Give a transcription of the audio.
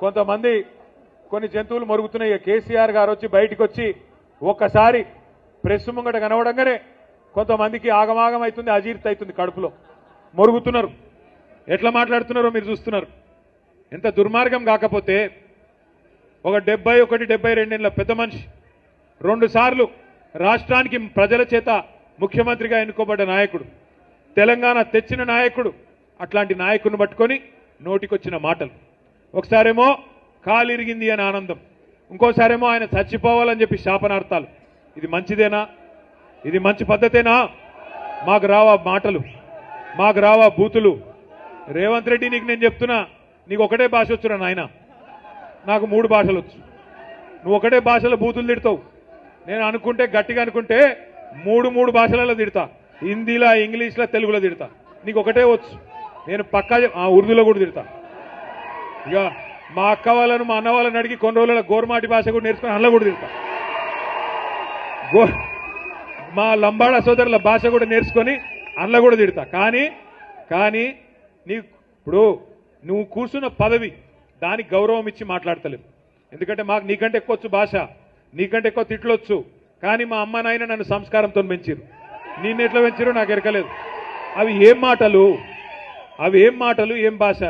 కొంతమంది కొన్ని జంతువులు మరుగుతున్నాయి. కేసీఆర్ గారు వచ్చి బయటికి వచ్చి ఒక్కసారి ప్రెస్ ముంగట కనవడంగానే కొంతమందికి ఆగమాగం అవుతుంది, అజీర్తి అవుతుంది, కడుపులో మరుగుతున్నారు. ఎట్లా మాట్లాడుతున్నారో మీరు చూస్తున్నారు. ఎంత దుర్మార్గం కాకపోతే ఒక 71-72 పెద్ద మనిషి 2 సార్లు రాష్ట్రానికి ప్రజల చేత ముఖ్యమంత్రిగా ఎన్నుకోబడ్డ నాయకుడు, తెలంగాణ తెచ్చిన నాయకుడు, అట్లాంటి నాయకుడిని పట్టుకొని నోటికొచ్చిన మాటలు. ఒకసారేమో కాలు ఇరిగింది అని ఆనందం, ఇంకోసారేమో ఆయన చచ్చిపోవాలని చెప్పి శాపనార్థాలు. ఇది మంచిదేనా? ఇది మంచి పద్ధతేనా? మాకు రావా మాటలు, మాకు రావా బూతులు? రేవంత్ రెడ్డి నీకు నేను చెప్తున్నా, నీకు ఒకటే భాష వచ్చురా నాయన, నాకు 3 భాషలు వచ్చు. నువ్వు ఒకటే భాషలో బూతులు తిడతావు. నేను అనుకుంటే గట్టిగా అనుకుంటే 3 భాషలలో తిడతా, హిందీలో, ఇంగ్లీష్లో, తెలుగులో తిడతా. నీకు ఒకటే వచ్చు. నేను పక్కా ఉర్దూలో కూడా తిడతా. ఇక మా అక్క వాళ్ళను మా అన్న వాళ్ళని అడిగి కొన్ని రోజుల గోర్మాటి భాష కూడా నేర్చుకుని అందులో కూడా తిడతా. మా లంబాడా సోదరుల భాష కూడా నేర్చుకొని అందులో కూడా తిడతా. కానీ ఇప్పుడు నువ్వు కూర్చున్న పదవి దానికి గౌరవం ఇచ్చి మాట్లాడతలేవు. ఎందుకంటే మాకు నీకంటే ఎక్కువ వచ్చు భాష, నీకంటే ఎక్కువ తిట్లొచ్చు. కానీ మా అమ్మ నాయన నన్ను సంస్కారంతో పెంచారు. నిన్ను ఎట్లా పెంచారో నాకు ఎరకలేదు. అవి ఏం మాటలు, ఏం భాష?